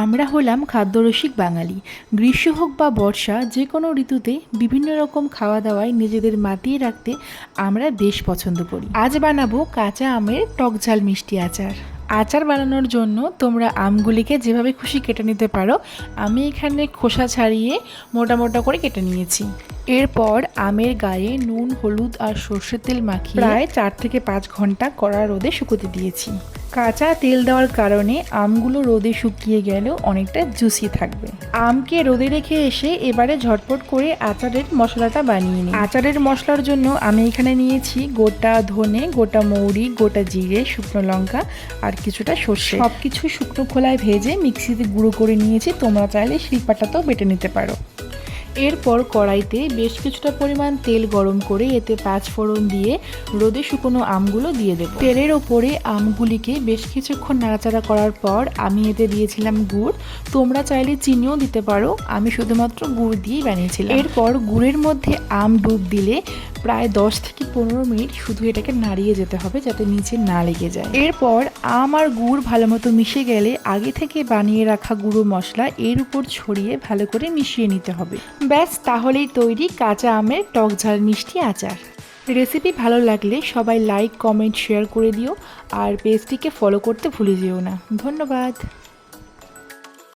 আমরা হলাম খাদ্যরসিক বাঙালি। গ্রীষ্ম হোক বা বর্ষা, যে কোনো ঋতুতে বিভিন্ন রকম খাওয়া দাওয়ায় নিজেদের মাতিয়ে রাখতে আমরা বেশ পছন্দ করি। আজ বানাবো কাঁচা আমের টকঝাল মিষ্টি আচার। আচার বানানোর জন্য তোমরা আমগুলিকে যেভাবে খুশি কেটে নিতে পারো। আমি এখানে খোসা ছাড়িয়ে মোটা মোটা করে কেটে নিয়েছি। এরপর আমের গায়ে নুন, হলুদ আর সর্ষের তেল মাখিয়ে প্রায় 4 থেকে 5 ঘন্টা কড়া রোদে শুকোতে দিয়েছি। কাঁচা তেল দেওয়ার কারণে আমগুলো রোদে শুকিয়ে গেলেও অনেকটা জুসি থাকবে। আমকে রোদে রেখে এসে এবারে ঝটপট করে আচারের মশলাটা বানিয়ে নিই। আচারের মশলার জন্য আমি এখানে নিয়েছি গোটা ধনে, গোটা মৌরি, গোটা জিরে, শুকনো লঙ্কা আর কিছুটা সর্ষে। সব কিছু শুকনো খোলায় ভেজে মিক্সিতে গুঁড়ো করে নিয়েছি। তোমরা চাইলে শিলপাটাতেও বেটে নিতে পারো। এরপর কড়াইতে বেশ কিছুটা পরিমাণ তেল গরম করে এতে 5 ফোড়ন দিয়ে রোদে শুকনো আমগুলো দিয়ে দেব। তেলের ওপরে আমগুলিকে বেশ কিছুক্ষণ নাড়াচাড়া করার পর আমি এতে দিয়েছিলাম গুড়। তোমরা চাইলে চিনিও দিতে পারো, আমি শুধুমাত্র গুড় দিয়েই বানিয়েছিলাম। এরপর গুড়ের মধ্যে আম ডুব দিলে প্রায় 10 থেকে 15 মিনিট শুধু এটাকে নাড়িয়ে যেতে হবে যাতে নিচে না লেগে যায়। এরপর আম আর গুড় ভালো মতো মিশে গেলে আগে থেকে বানিয়ে রাখা গুঁড়ো মশলা এর উপর ছড়িয়ে ভালো করে মিশিয়ে নিতে হবে। ব্যাস, তাহলেই তৈরি কাঁচা আমের টকঝাল মিষ্টি আচার। রেসিপি ভালো লাগলে সবাই লাইক, কমেন্ট, শেয়ার করে দিও আর পেজটিকে ফলো করতে ভুলে যেও না। ধন্যবাদ।